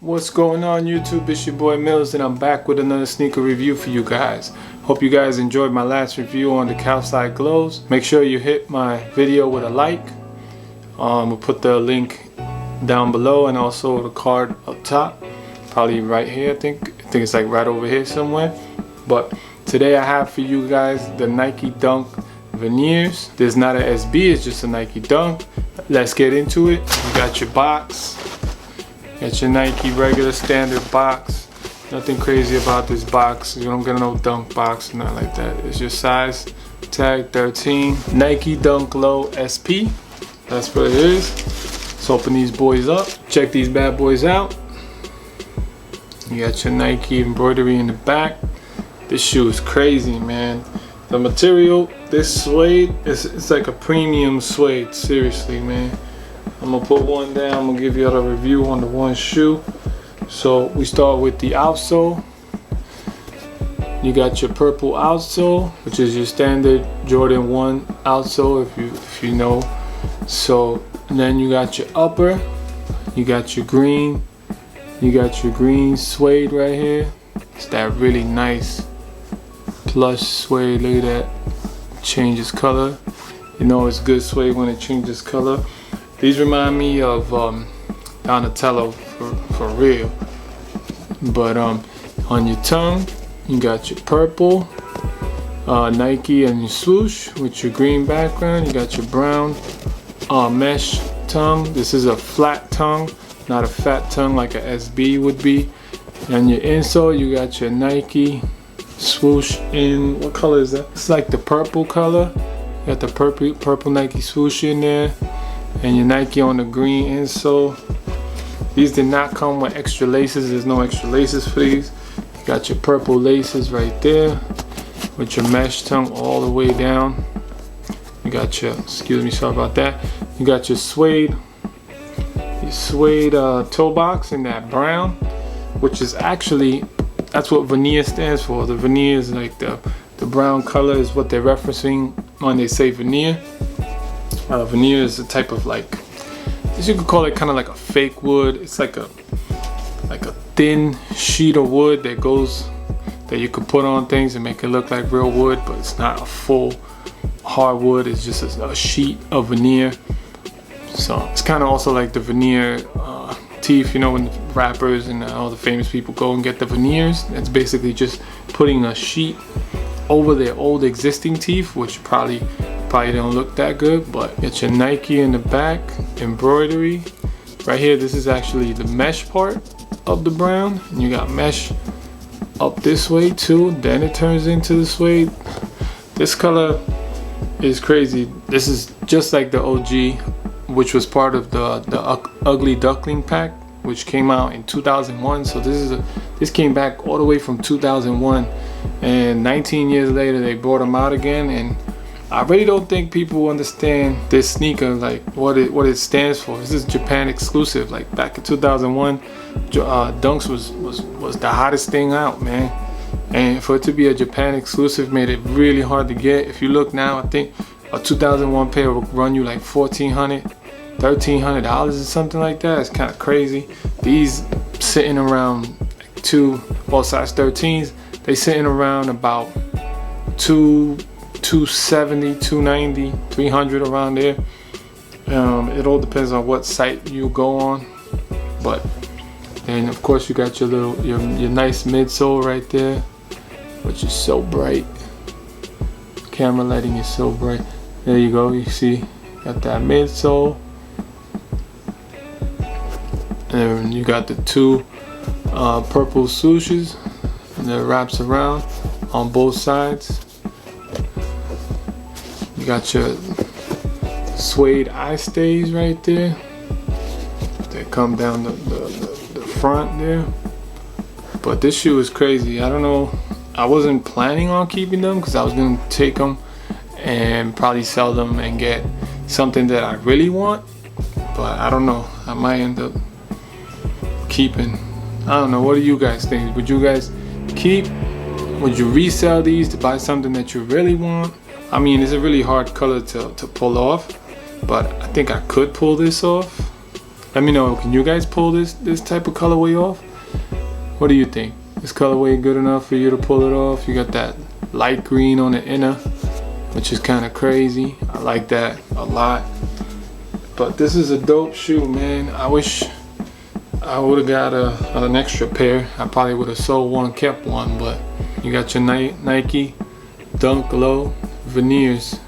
What's going on YouTube? It's your boy Mills and I'm back with another sneaker review for you guys. Hope you guys enjoyed my last review on the Calcite Glows. Make sure you hit my video with a like. We'll put the link down below and also the card up top. Probably right here, I think it's like right over here somewhere. But today I have for you guys the Nike Dunk Veneers. There's not an SB, it's just a Nike Dunk. Let's get into it. You got your box. Got your Nike regular standard box. Nothing crazy about this box. You don't get no Dunk box, nothing like that. It's your size tag 13. Nike Dunk Low SP. That's what it is. Let's open these boys up. Check these bad boys out. You got your Nike embroidery in the back. This shoe is crazy, man. The material, this suede, it's like a premium suede. Seriously, man. I'm gonna put one down. I'm gonna give you a review on the one shoe. So we start with the outsole. You got your purple outsole, which is your standard Jordan 1 outsole, if you know. So then you got your upper. You got your green. You got your green suede right here. It's that really nice plush suede. Look at that. Changes color. You know it's good suede when it changes color. These remind me of Donatello for real. But on your tongue, you got your purple Nike and your swoosh with your green background. You got your brown mesh tongue. This is a flat tongue, not a fat tongue like a SB would be. And your insole, you got your Nike swoosh in, what color is that? It's like the purple color. You got the purple Nike swoosh in there. And your Nike on the green insole. These did not come with extra laces. There's no extra laces for these. You got your purple laces right there with your mesh tongue all the way down. You got your, excuse me, sorry about that. You got your suede toe box in that brown, which is actually, that's what Veneer stands for. The Veneer is like the brown color is what they're referencing when they say Veneer. Veneer is a type of, like, I guess you could call it kind of like a fake wood. It's like a thin sheet of wood that you could put on things and make it look like real wood, but it's not a full hardwood. It's just a sheet of veneer. So it's kind of also like the veneer teeth, you know, when the rappers and all the famous people go and get the veneers. It's basically just putting a sheet over their old existing teeth, which probably don't look that good. But get your Nike in the back, embroidery right here. This is actually the mesh part of the brown, and you got mesh up this way too. Then it turns into the suede. This color is crazy. This is just like the OG, which was part of the Ugly Duckling pack, which came out in 2001. So this came back all the way from 2001, and 19 years later they brought them out again. And I really don't think people understand this sneaker, like what it stands for. This is Japan exclusive. Like back in 2001, Dunks was the hottest thing out, man. And for it to be a Japan exclusive made it really hard to get. If you look now, I think a 2001 pair will run you like $1,400, $1,300 or something like that. It's kind of crazy. These sitting around like size 13s. They sitting around about 270, 290, 300 around there. It all depends on what site you go on. But then of course you got your nice midsole right there, which is so bright. Camera lighting is so bright. There you go. You see, got that midsole, and you got the two purple swooshes that wraps around on both sides. You got your suede eye stays right there that come down the front there. But this shoe is crazy. I don't know. I wasn't planning on keeping them because I was going to take them and probably sell them and get something that I really want. But I don't know. I might end up keeping. I don't know. What do you guys think? Would you guys keep? Would you resell these to buy something that you really want? I mean, it's a really hard color to pull off, but I think I could pull this off. Let me know, can you guys pull this type of colorway off? What do you think? Is colorway good enough for you to pull it off? You got that light green on the inner, which is kind of crazy. I like that a lot. But this is a dope shoe, man. I wish I would have got an extra pair. I probably would have sold one, kept one. But you got your Nike Dunk Low Veneers.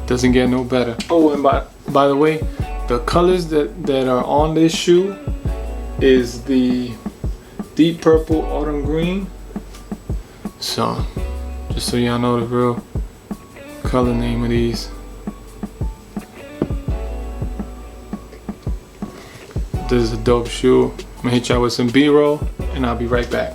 Doesn't get no better. Oh, and by the way, the colors that are on this shoe is the deep purple autumn green. So just so y'all know the real color name of these. This is a dope shoe. I'm gonna hit y'all with some B-roll and I'll be right back.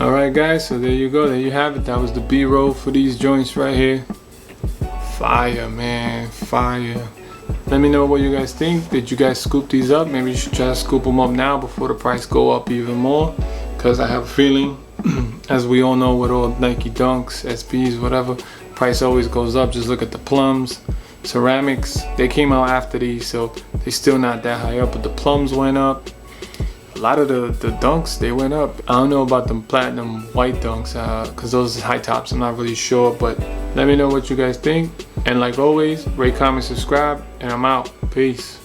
Alright guys, so there you go, there you have it. That was the B-roll for these joints right here. Fire, man, fire. Let me know what you guys think. Did you guys scoop these up? Maybe you should try to scoop them up now before the price go up even more, because I have a feeling as we all know with all Nike Dunks, SBs, whatever, price always goes up. Just look at the plums, ceramics, they came out after these, so they're still not that high up, but the plums went up. A lot of the dunks, they went up. I don't know about the platinum white dunks, because those are high tops, I'm not really sure, but let me know what you guys think. And like always, rate, comment, subscribe, and I'm out. Peace.